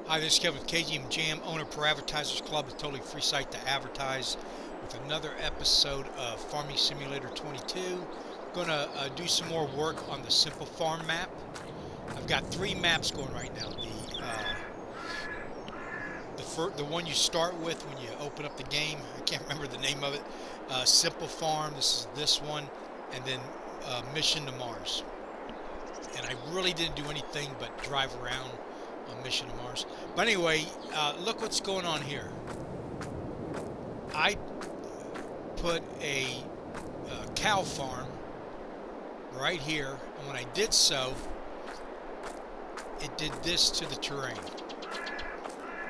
Hi, this is Kevin with KGM JAM, owner of ProAdvertisersClub, a totally free site to advertise, with another episode of Farming Simulator 22. I'm going to do some more work on the Simple Farm map. I've got 3 maps going right now. The one you start with when you open up the game, I can't remember the name of it. Simple Farm, this one, and then Mission to Mars. And I really didn't do anything but drive around on Mission to Mars. But anyway, look what's going on here. I put a cow farm right here, and when I did so, it did this to the terrain.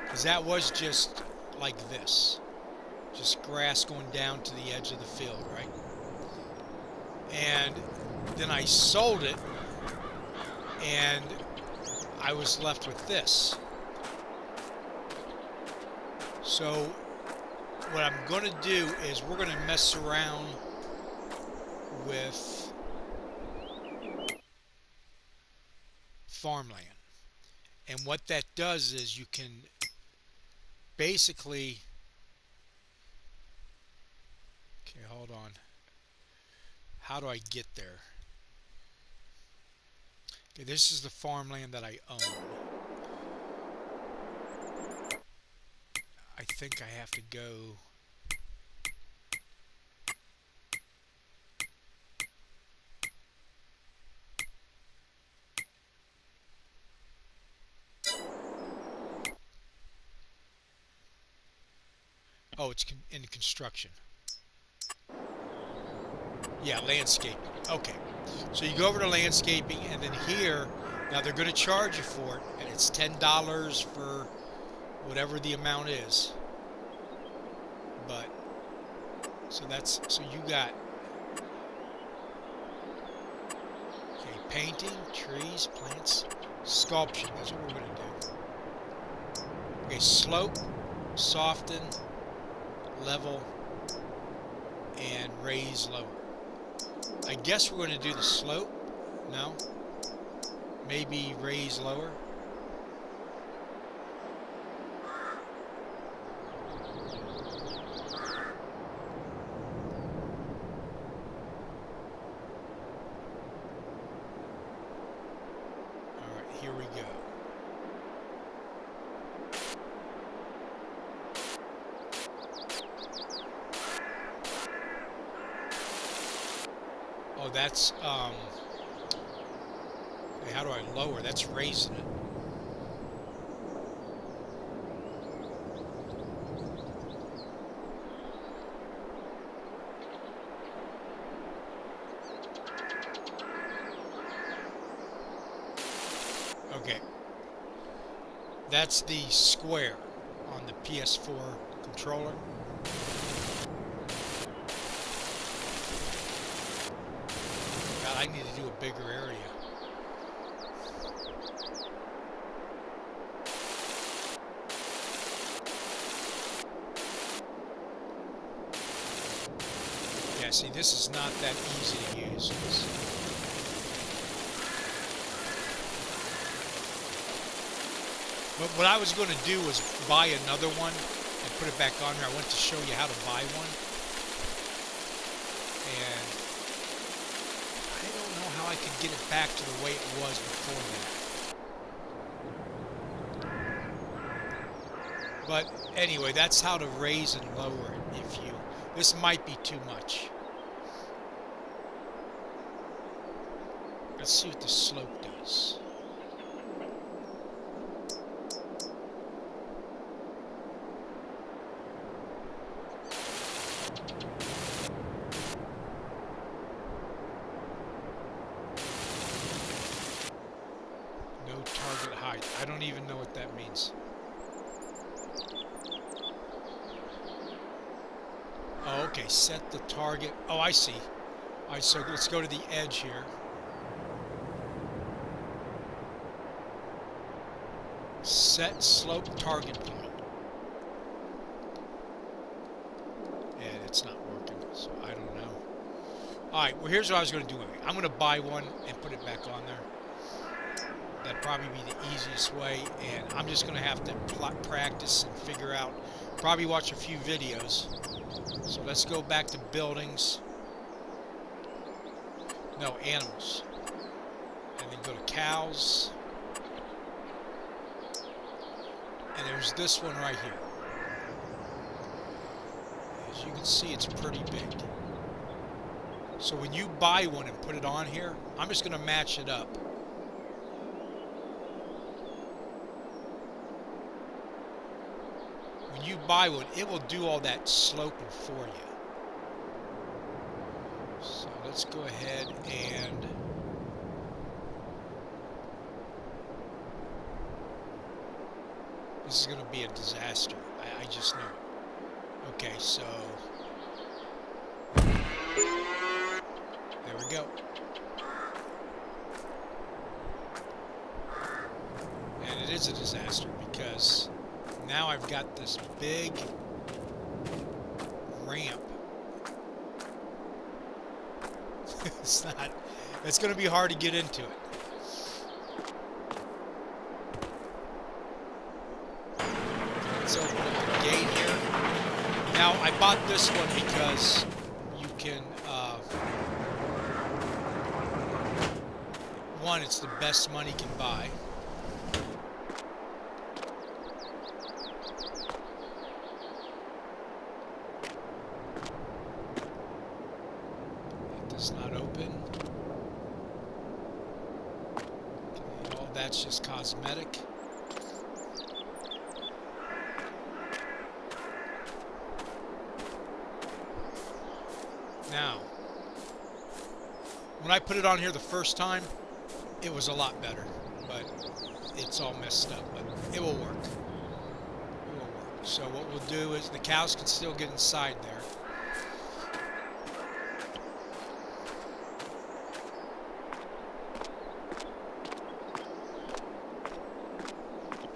Because that was just like this. Just grass going down to the edge of the field, right? And then I sold it, and I was left with this. So what I'm going to do is we're going to mess around with farmland. And what that does is you can basically... Okay, hold on. How do I get there? Okay, this is the farmland that I own. I think I have to go... Oh, it's in construction. Yeah, landscaping. Okay. So you go over to landscaping, and then here, now they're going to charge you for it, and it's $10 for whatever the amount is. But, so you got, okay, painting, trees, plants, sculpture. That's what we're going to do. Okay, slope, soften, level, and raise lower. I guess we're going to do the slope. No? Maybe raise lower. Alright, here we go. Oh, that's, okay, how do I lower? That's raising it. Okay. That's the square on the PS4 controller. I need to do a bigger area. Yeah, see, this is not that easy to use. But what I was going to do was buy another one and put it back on there. I want to show you how to buy one. And I don't know how I could get it back to the way it was before that. But anyway, that's how to raise and lower it. If you, this might be too much. Let's see what the slope does. Target height. I don't even know what that means. Oh, okay. Set the target. Oh, I see. All right, so let's go to the edge here. Set slope target point. And it's not working, so I don't know. All right, well, here's what I was going to do. I'm going to buy one and put it back on there. That probably be the easiest way, and I'm just going to have to practice and figure out, probably watch a few videos. So let's go back to buildings. No, animals. And then go to cows. And there's this one right here. As you can see, it's pretty big. So when you buy one and put it on here, I'm just going to match it up. When you buy one, it will do all that sloping for you. So let's go ahead and this is going to be a disaster. I just know it. Okay, so there we go. And it is a disaster because now I've got this big ramp. It's going to be hard to get into it. Let's open up the gate here. Now, I bought this one because you can, one, it's the best money can buy. It does not open. Okay, all that's just cosmetic. Now, when I put it on here the first time, it was a lot better, but it's all messed up, but it will work. It will work. So what we'll do is the cows can still get inside there.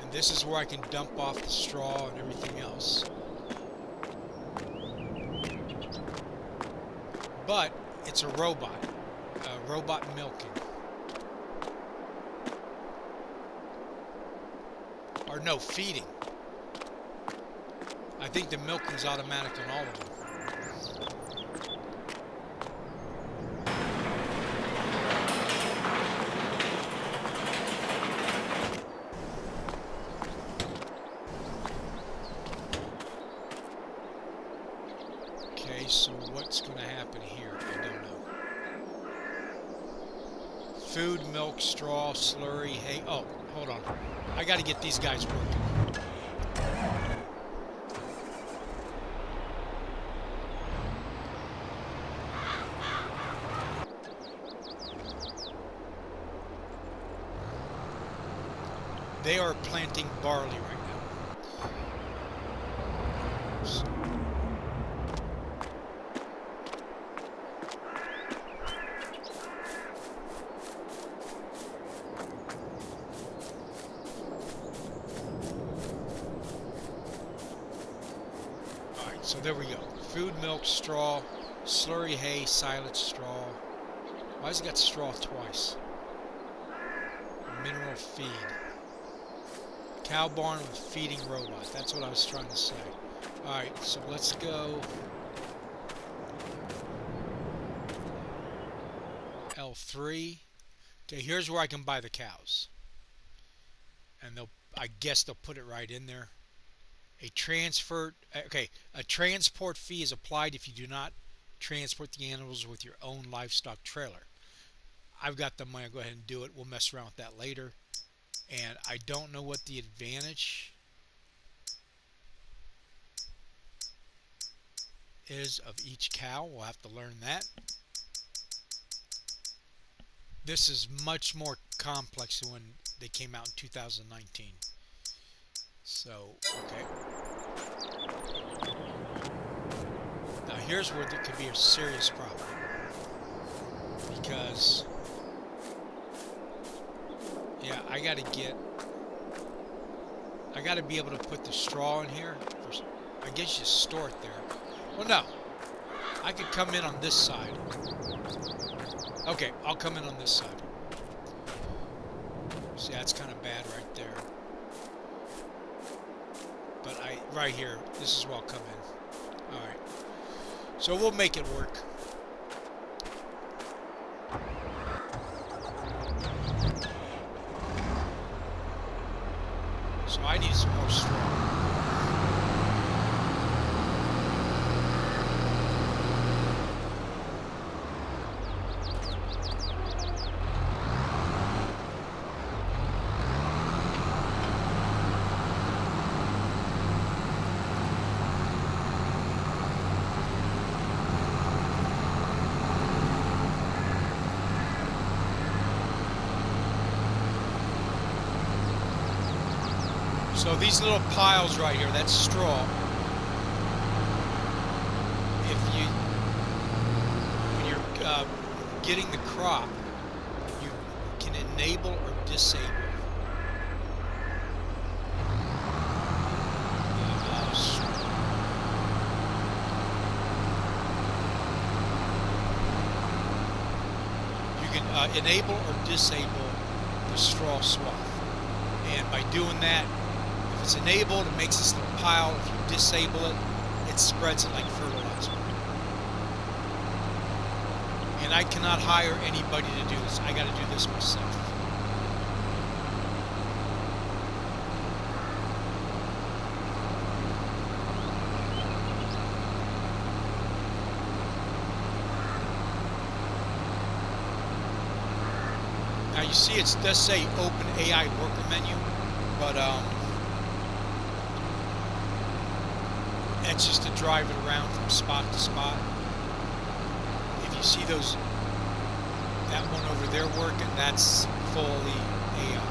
And this is where I can dump off the straw and everything else. But it's a robot milking. Or no, feeding. I think the milking's automatic on all of them. Okay, so what's going to happen here? I don't know. Food, milk, straw, slurry, hay. Oh, hold on. I got to get these guys working. They are planting barley right now. So there we go. Food, milk, straw, slurry, hay, silage, straw. Why has it got straw twice? Mineral feed. Cow barn with feeding robot. That's what I was trying to say. Alright, so let's go. L3. Okay, here's where I can buy the cows. And I guess they'll put it right in there. A transport fee is applied if you do not transport the animals with your own livestock trailer. I've got the money. I'll go ahead and do it. We'll mess around with that later. And I don't know what the advantage is of each cow. We'll have to learn that. This is much more complex than when they came out in 2019. So, okay. Now here's where there could be a serious problem. Because, yeah, I got to be able to put the straw in here. I guess you store it there. Well, no. I could come in on this side. Okay, I'll come in on this side. See, that's kind of bad right there. But right here, this is where I'll come in. Alright. So we'll make it work. So I need some more straw. So these little piles right here, that's straw. When you're getting the crop, you can enable or disable. You can enable or disable the straw swath, and by doing that, if it's enabled, it makes this little pile. If you disable it, it spreads it like fertilizer. And I cannot hire anybody to do this. I got to do this myself. Now you see it does say open AI worker menu, but it's just to drive it around from spot to spot. If you see that one over there working, that's fully AI.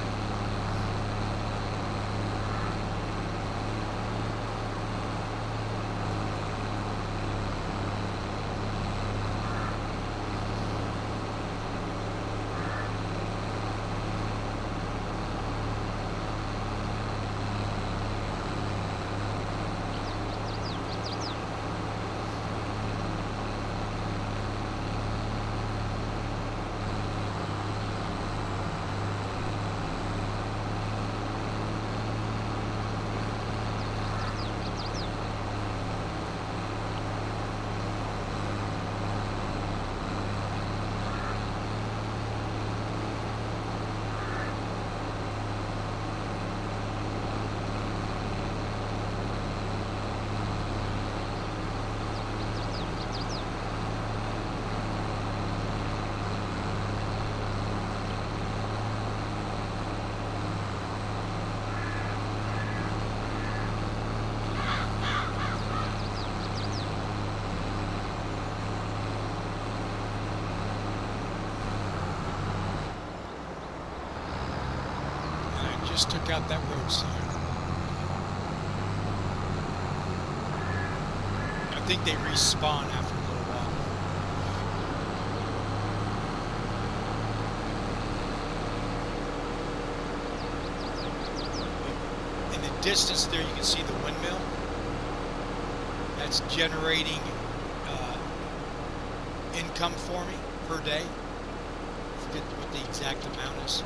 Just took out that road sign. I think they respawn after a little while. In the distance there, you can see the windmill. That's generating income for me per day. I forget what the exact amount is.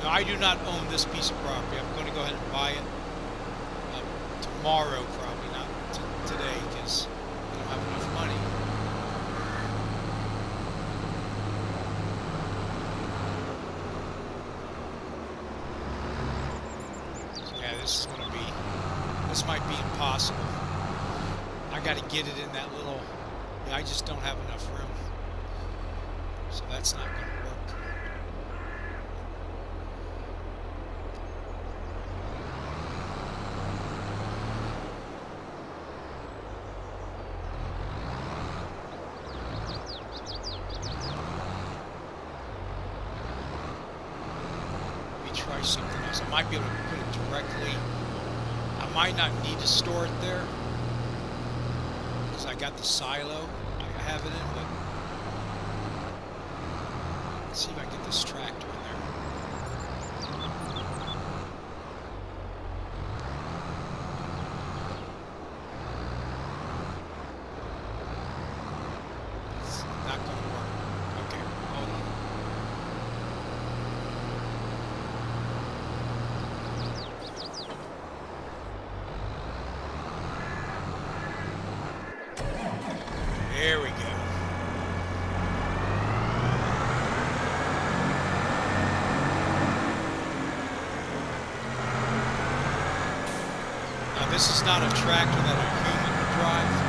Now, I do not own this piece of property. I'm going to go ahead and buy it tomorrow, probably not today, because I don't have enough money. So yeah, this might be impossible. I got to get it in that little. Yeah, I just don't have enough room, so that's not going to work. Try something else. I might be able to put it directly. I might not need to store it there because I got the silo I have it in, but let's see if I can get this tractor in there. It's not going to work. Okay. This is not a tractor that a human would drive.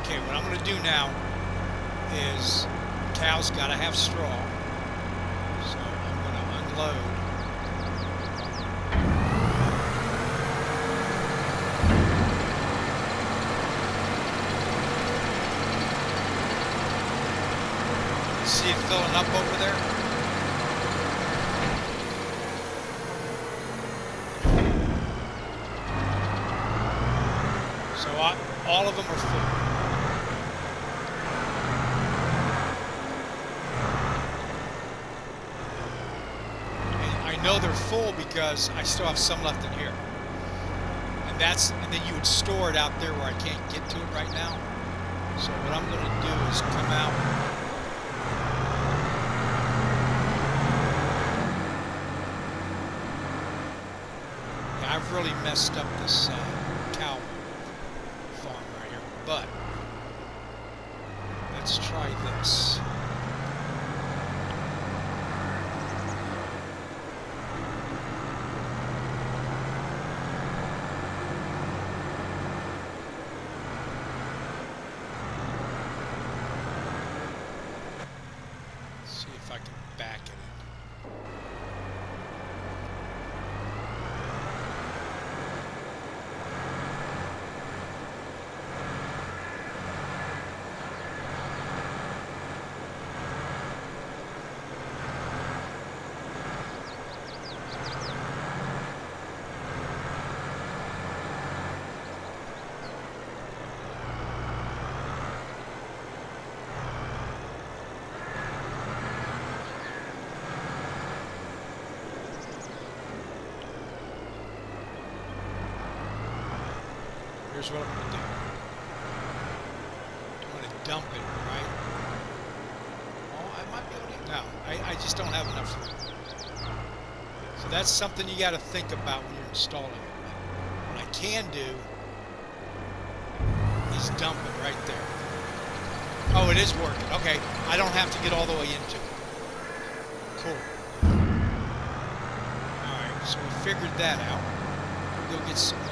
Okay, what I'm going to do now is cows got to have straw, so I'm going to unload. See it filling up over there? So all of them are full. I know they're full because I still have some left in here. And then you would store it out there where I can't get to it right now. So what I'm going to do is come out. Yeah, I've really messed up this cow farm right here, but let's try this. If I can back it in. Here's what I'm going to do. I'm going to dump it, right? Oh, I might be able to. No, I just don't have enough room. So that's something you got to think about when you're installing it. What I can do is dump it right there. Oh, it is working. Okay, I don't have to get all the way into it. Cool. Alright, so we figured that out. We'll go get some more.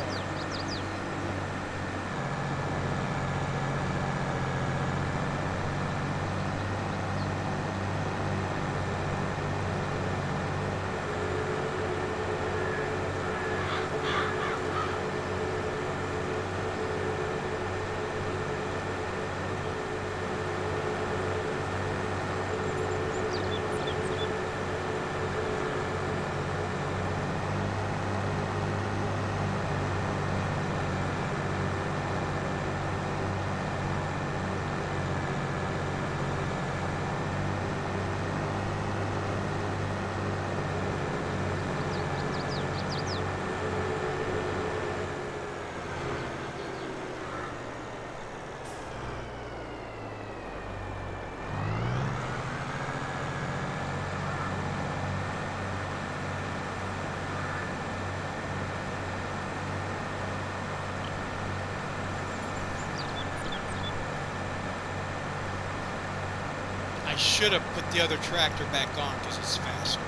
I should have put the other tractor back on because it's faster.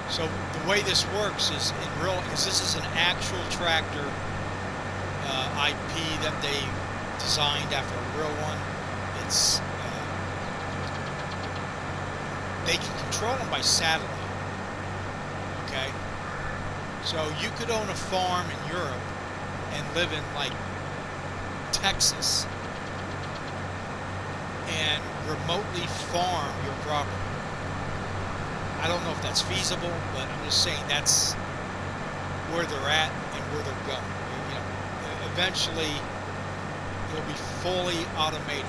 So the way this works is because this is an actual tractor IP that they designed after a real one. It's they can control them by satellite. Okay, so you could own a farm in Europe and live in like Texas and remotely farm your property. I don't know if that's feasible, but I'm just saying that's where they're at and where they're going. You know, eventually it'll be fully automated.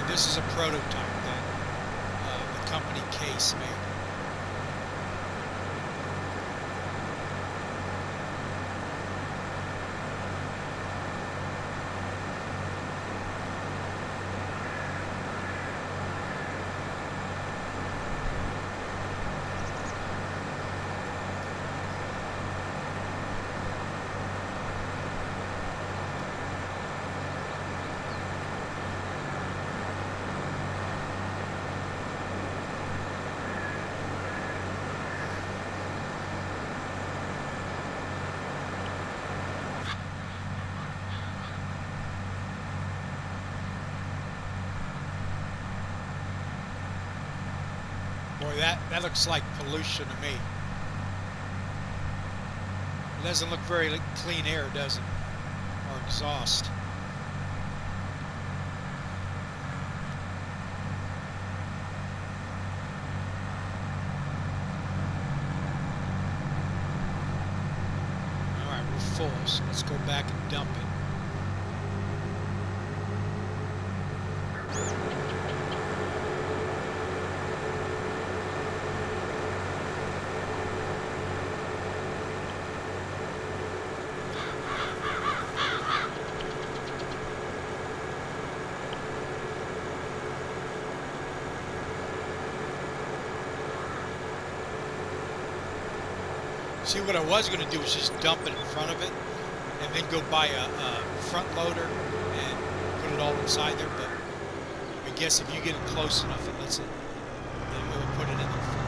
And this is a prototype that the company Case made. Boy, that looks like pollution to me. It doesn't look very clean air, does it? Or exhaust. Alright, we're full, so let's go back and dump it. See, what I was going to do was just dump it in front of it and then go buy a front loader and put it all inside there, but I guess if you get it close enough, it lets it, then we'll put it in there for you.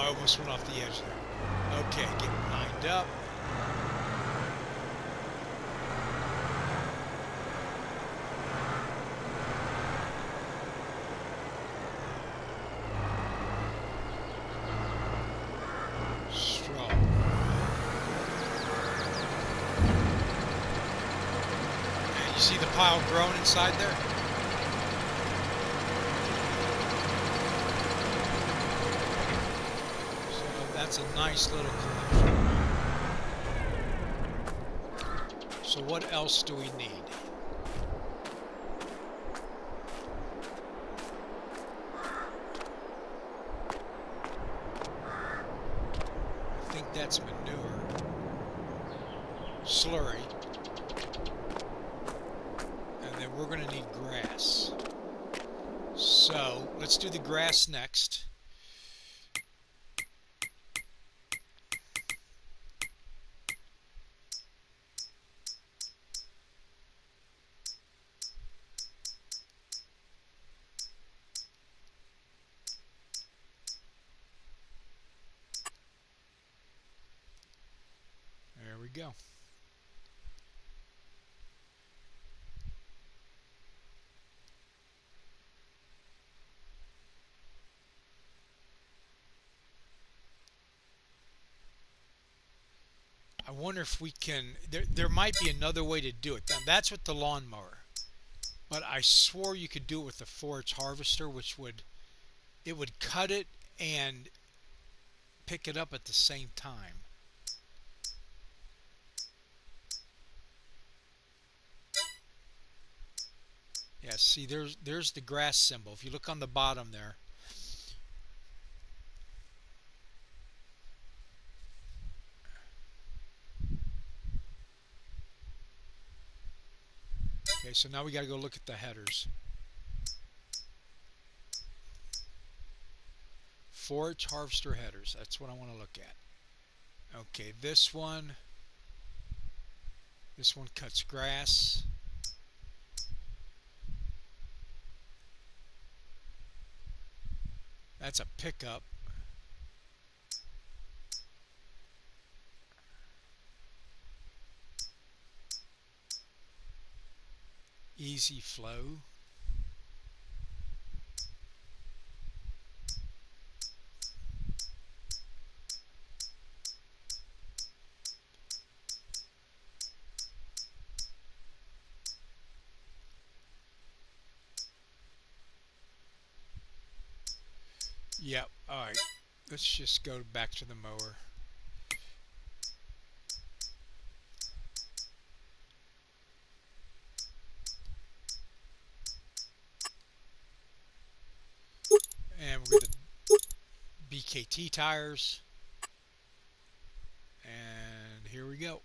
Almost went off the edge there. Okay, getting lined up. Straw. And you see the pile growing inside there? That's a nice little collection. So what else do we need? I think that's manure. Slurry. And then we're going to need grass. So let's do the grass next. Go. I wonder if we can, there might be another way to do it. Now, that's with the lawnmower, but I swore you could do it with the forage harvester, which would cut it and pick it up at the same time. Yeah, see, there's the grass symbol. If you look on the bottom there. Okay, so now we got to go look at the headers. Forage harvester headers. That's what I want to look at. Okay, this one cuts grass. That's a pickup. Easy flow. Yep, alright. Let's just go back to the mower. And we're going to BKT tires. And here we go.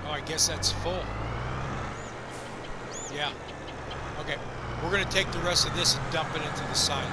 I guess that's full. Yeah. Okay. We're going to take the rest of this and dump it into the silo.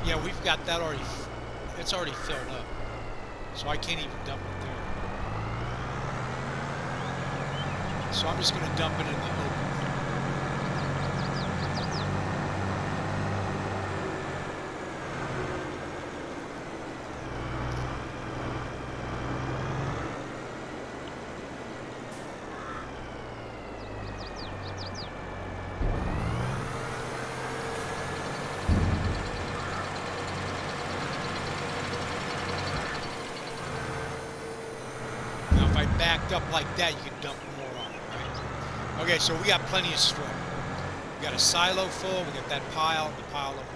Yeah, we've got that already. It's already filled up, so I can't even dump it there. So I'm just going to dump it in the open. Backed up like that, you can dump more on it, right? Okay, so we got plenty of straw. We got a silo full, we got that pile, and the pile over there.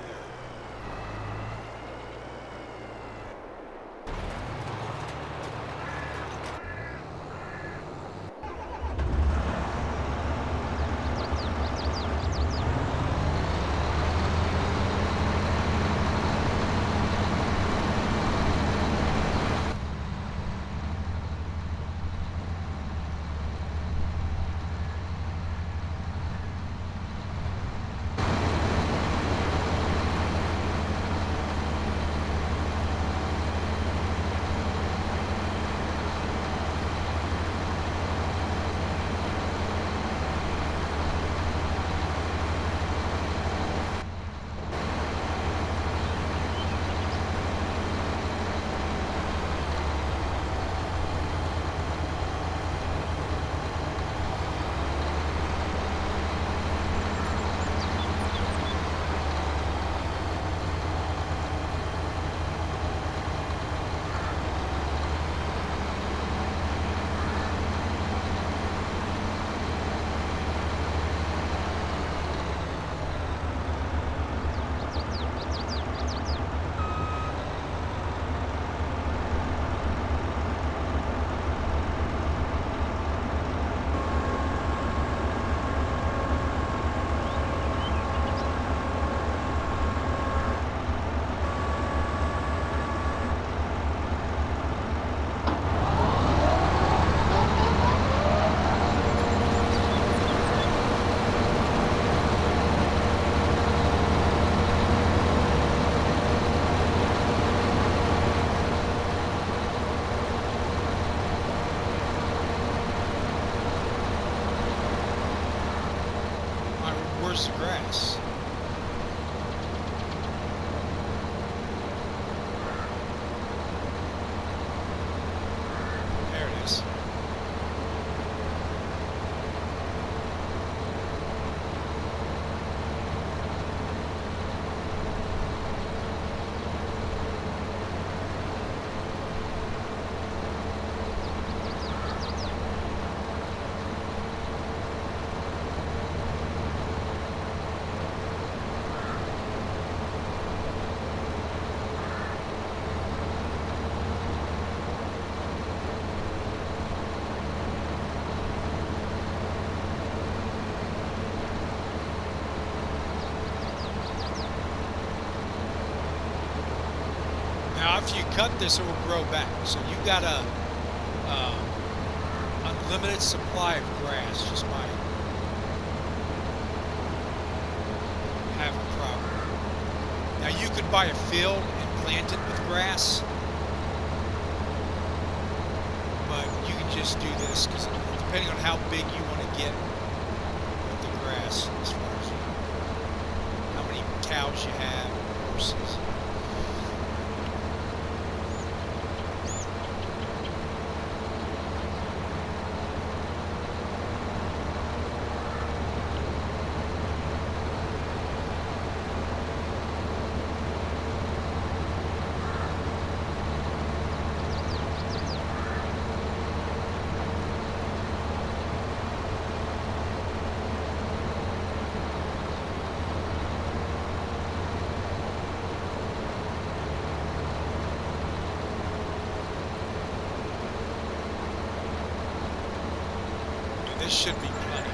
where's the grass? There it is. Now, if you cut this, it will grow back. So you got a unlimited supply of grass just by having a crop. Now, you could buy a field and plant it with grass, but you can just do this because depending on how big you want to get with the grass, as far as how many cows you have, horses. This should be plenty.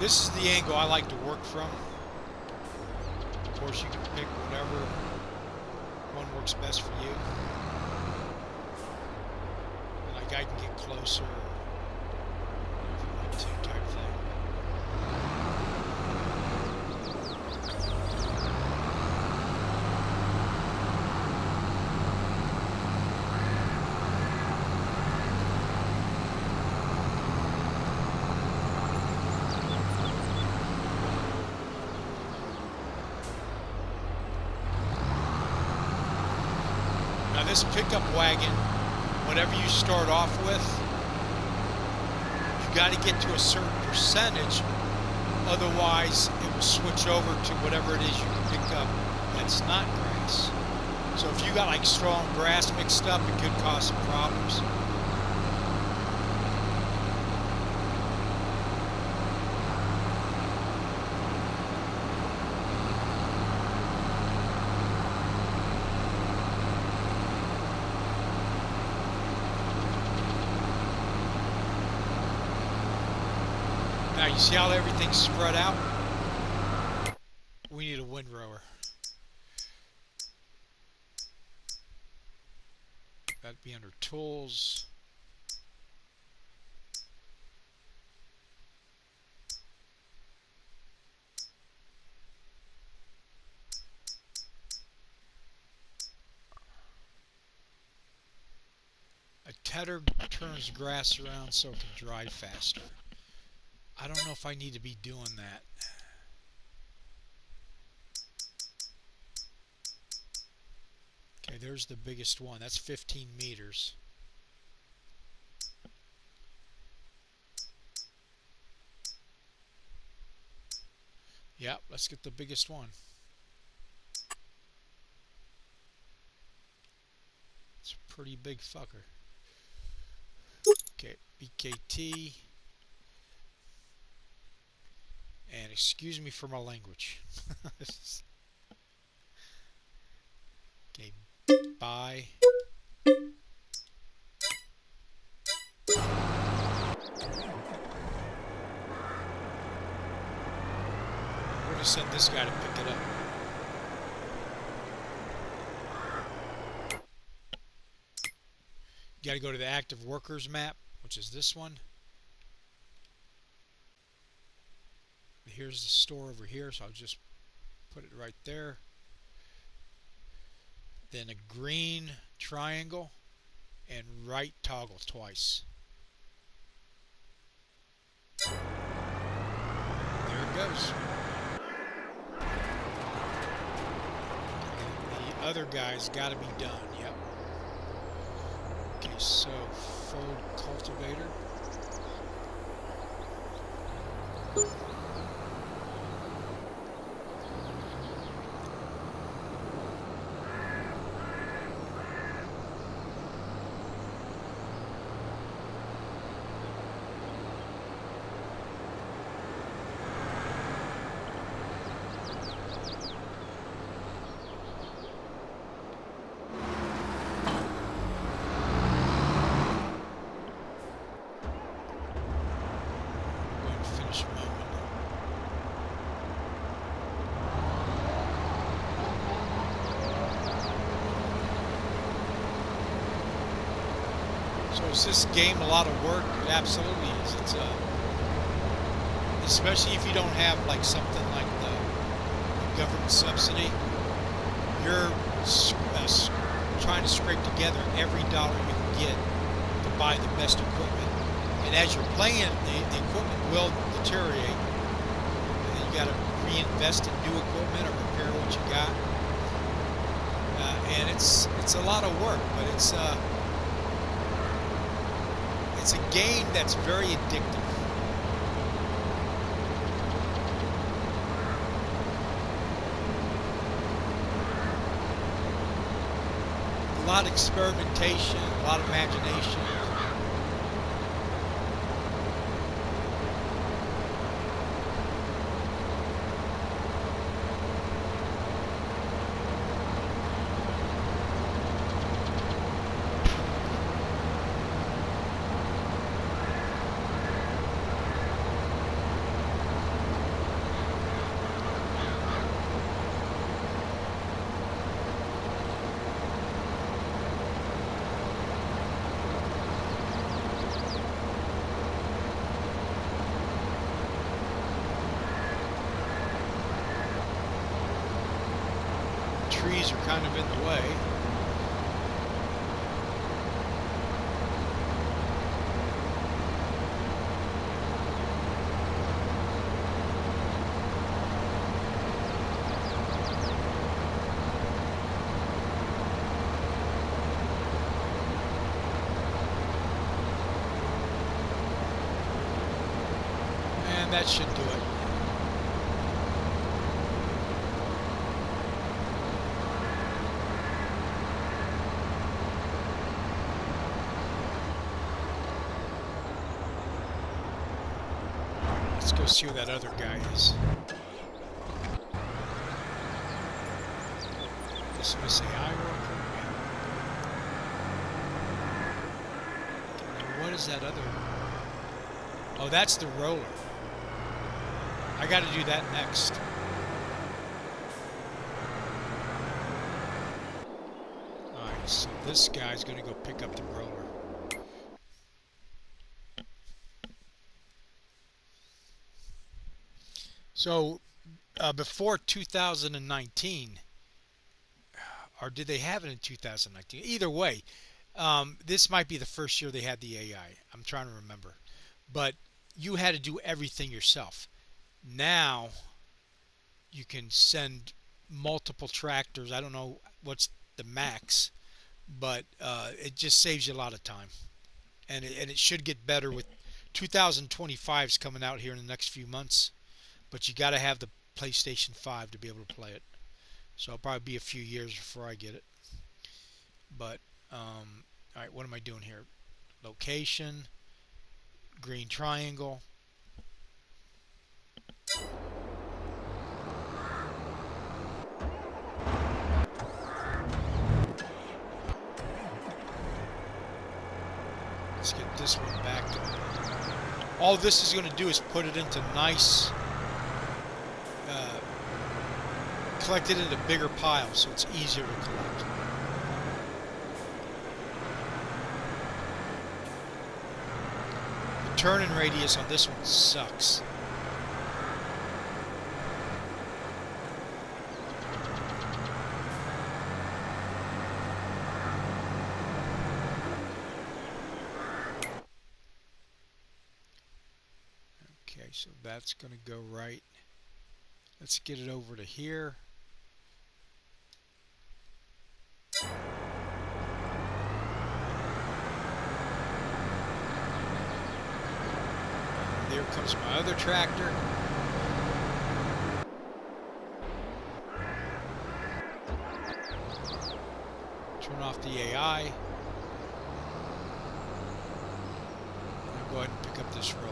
This is the angle I like to work from. Of course, you can pick whatever one works best for you. And like I can get closer if you want to, type thing. Now this pickup wagon, whatever you start off with, you got to get to a certain percentage, otherwise it will switch over to whatever it is you can pick up that's not grass. So if you got like strong grass mixed up, it could cause some problems. Now you see how everything's spread out? We need a windrower. That'd be under tools. A tedder turns grass around so it can dry faster. I don't know if I need to be doing that. Okay, there's the biggest one. That's 15 meters. Yep, let's get the biggest one. It's a pretty big fucker. Okay, BKT. And excuse me for my language. Okay, bye. We're gonna send this guy to pick it up. You gotta go to the active workers map, which is this one. Here's the store over here, so I'll just put it right there. Then a green triangle and right toggle twice. There it goes. And the other guy's got to be done. Yep. Okay, so fold cultivator. So is this game a lot of work? It absolutely is. It's especially if you don't have like something like the government subsidy. You're trying to scrape together every dollar you can get to buy the best equipment. And as you're playing, the equipment will deteriorate. And then you got to reinvest in new equipment or repair what you got. And it's a lot of work, but it's a game that's very addictive. A lot of experimentation, a lot of imagination. trees are kind of in the way. That should do it. Let's go see who that other guy is. This was the iron. What is that other? Oh, that's the roller. I got to do that next. Alright, so this guy's going to go pick up the roller. So, before 2019, or did they have it in 2019? Either way, this might be the first year they had the AI. I'm trying to remember. But you had to do everything yourself. Now you can send multiple tractors. I don't know what's the max, but it just saves you a lot of time, and it should get better with 2025's coming out here in the next few months. But you got to have the PlayStation 5 to be able to play it, so it'll probably be a few years before I get it. But all right, what am I doing here? Location, green triangle. Let's get this one back. All this is going to do is put it into nice, collect it into bigger piles so it's easier to collect. The turning radius on this one sucks. So that's going to go right. Let's get it over to here. There comes my other tractor. Turn off the AI. I'll go ahead and pick up this roller.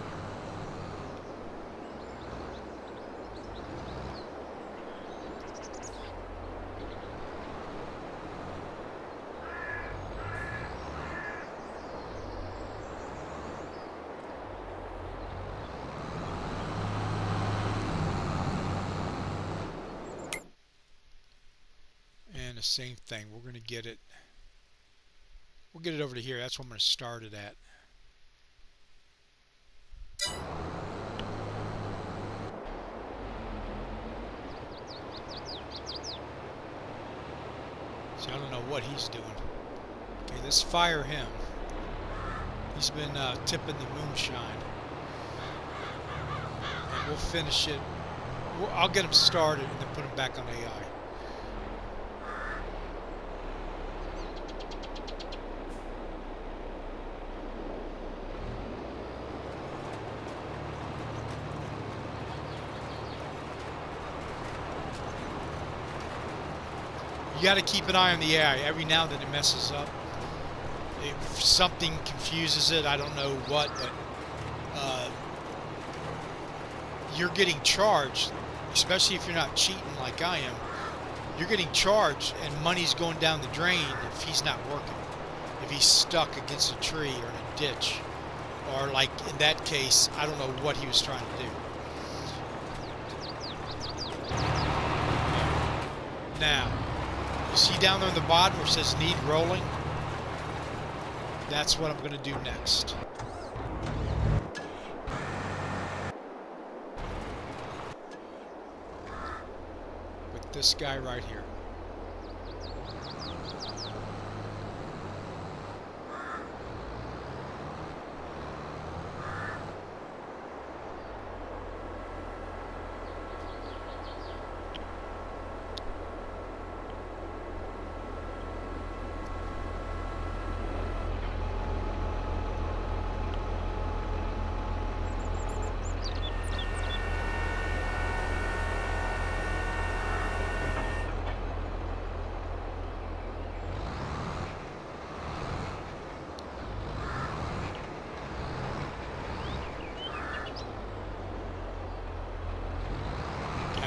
The same thing, we're going to get it, we'll get it over to here. That's what I'm going to start it at. So I don't know what he's doing. Okay, let's fire him. He's been tipping the moonshine, and we'll finish it. I'll get him started and then put him back on AI. You got to keep an eye on the AI. Every now and then it messes up. If something confuses it, I don't know what, but you're getting charged, especially if you're not cheating like I am. You're getting charged and money's going down the drain if he's not working. If he's stuck against a tree or in a ditch. Or like in that case, I don't know what he was trying to do. Now, you see down there in the bottom where it says need rolling? That's what I'm going to do next. With this guy right here.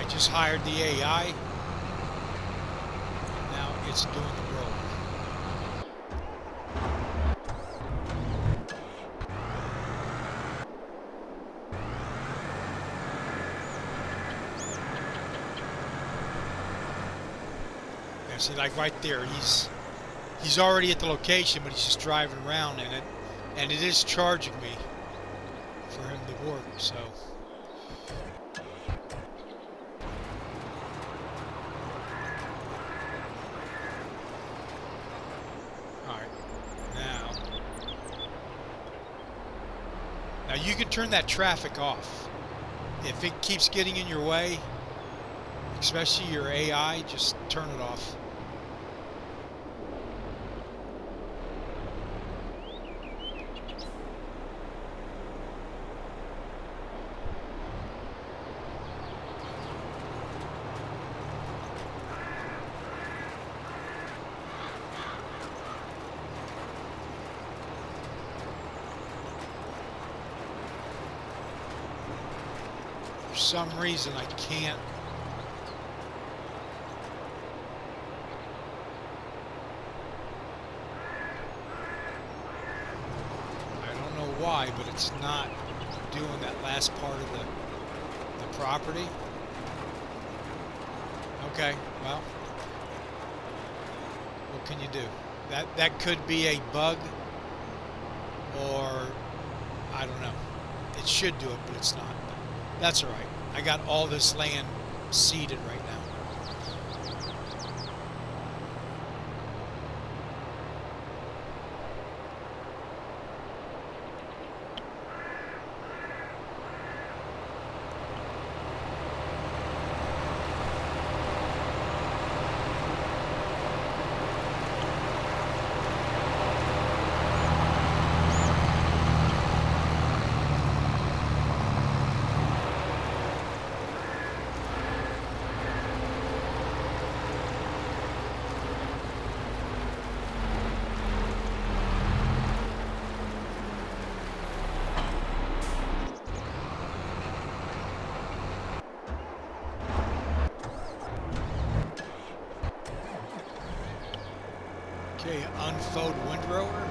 I just hired the AI. Now it's doing the roll. Yeah, see, like right there, he's already at the location, but he's just driving around in it, and it is charging me for him to work. So. Now you can turn that traffic off. If it keeps getting in your way, especially your AI, just turn it off. For some reason I can't. I don't know why, but it's not doing that last part of the property. Okay, well, what can you do? That could be a bug, or I don't know. It should do it, but it's not. That's all right. I got all this land seeded right now. Okay, unfold windrower.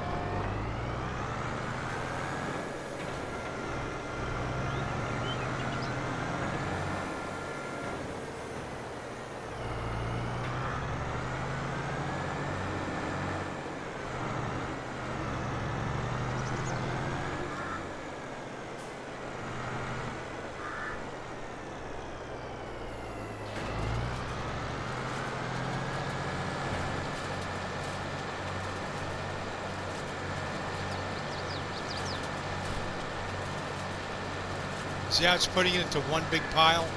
See how it's putting it into one big pile?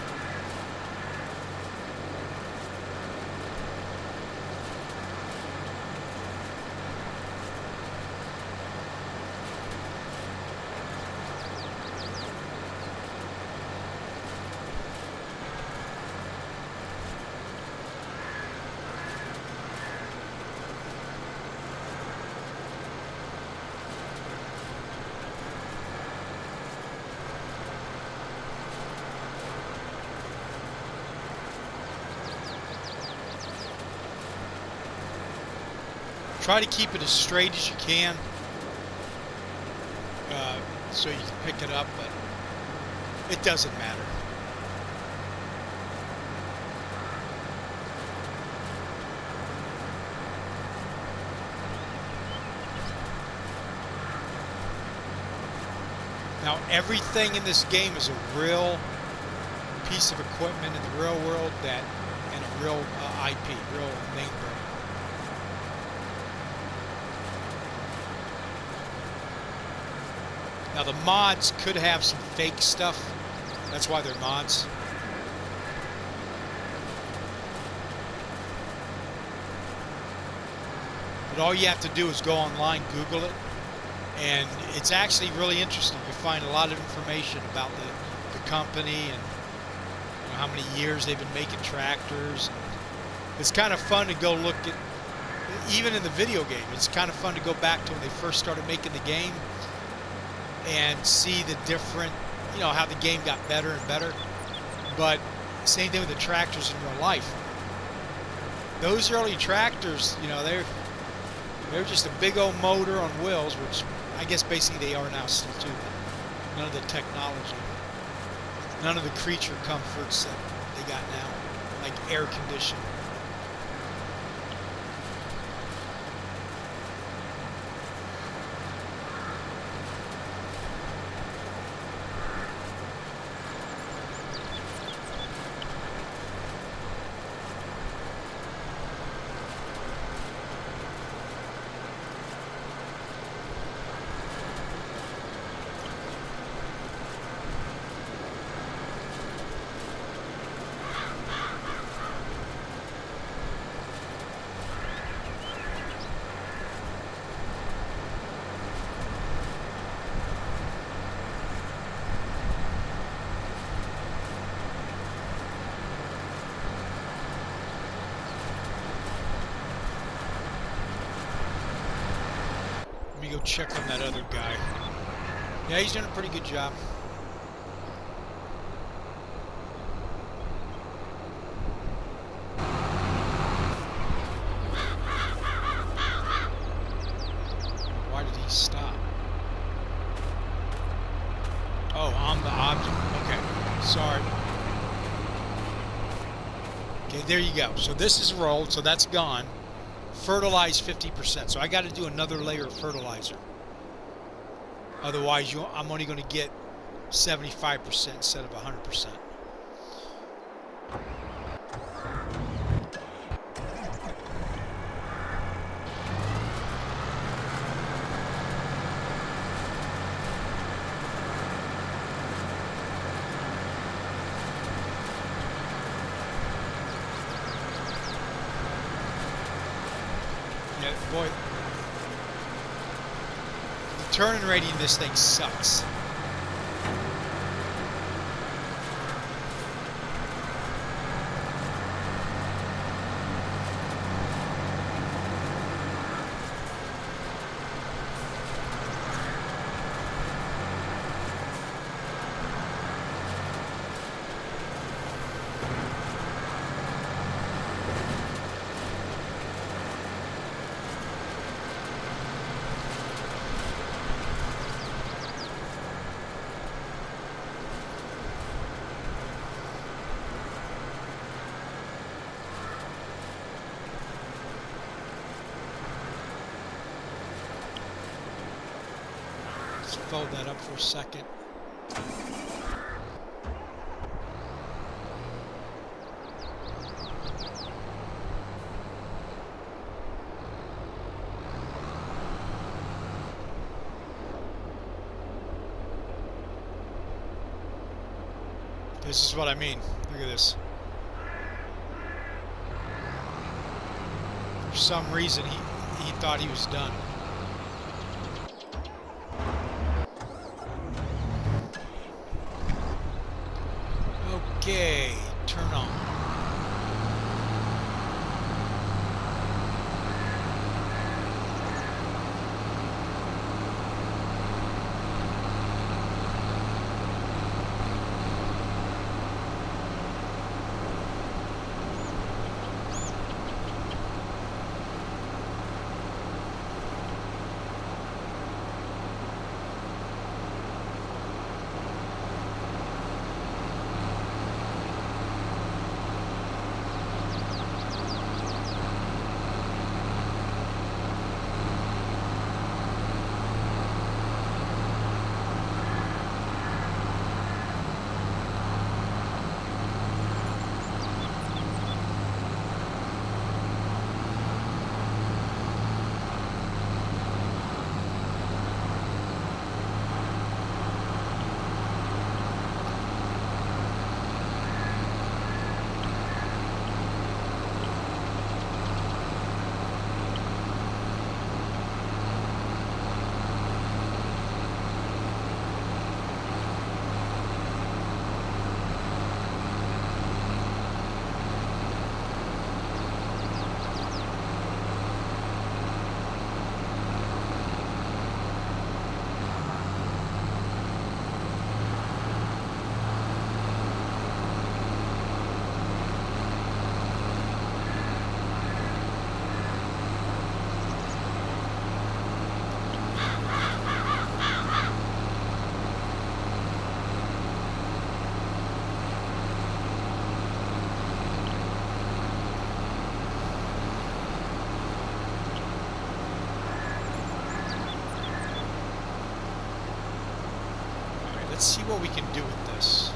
Try to keep it as straight as you can, so you can pick it up, but it doesn't matter. Now everything in this game is a real piece of equipment in the real world and a real IP, real name brand. Now the mods could have some fake stuff. That's why they're mods. But all you have to do is go online, Google it, and it's actually really interesting. You find a lot of information about the company and how many years they've been making tractors. It's kind of fun to go look at, even in the video game, it's kind of fun to go back to when they first started making the game and see the different, how the game got better and better. But Same thing with the tractors in real life. Those early tractors, you know, they're just a big old motor on wheels, which I guess basically they are now still too. But none of the technology, none of the creature comforts that they got now, like air conditioning. Go check on that other guy. Yeah, he's doing a pretty good job. Why did he stop? Oh, I'm the object. Okay, sorry. Okay, there you go. So this is rolled, so that's gone. Fertilize 50%. So I got to do another layer of fertilizer. Otherwise, I'm only going to get 75% instead of 100%. Boy, the turning rate in this thing sucks. Fold that up for a second. This is what I mean. Look at this. For some reason, he thought he was done. Okay, turn on. Let's see what we can do with this.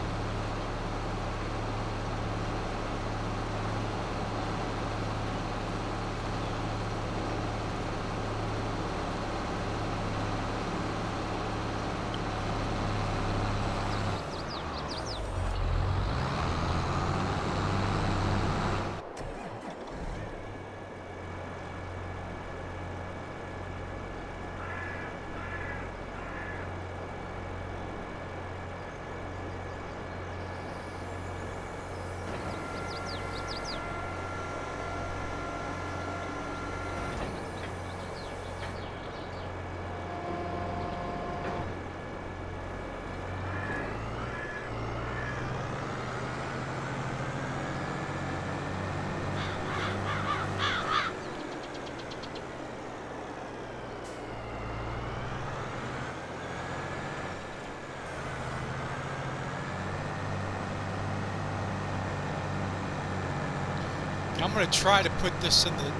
I'm going to try to put this in the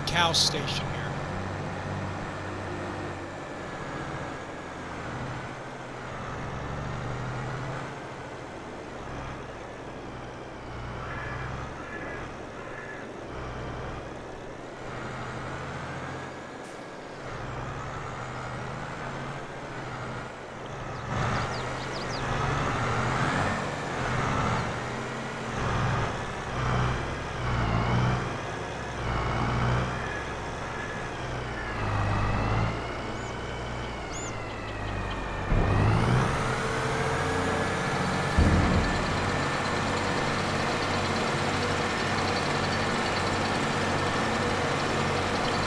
cow station here.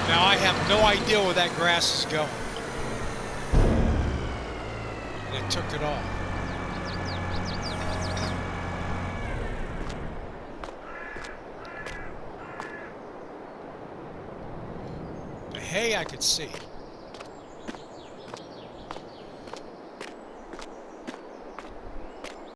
Now I have no idea where that grass is going. And it took it all. The hay I could see.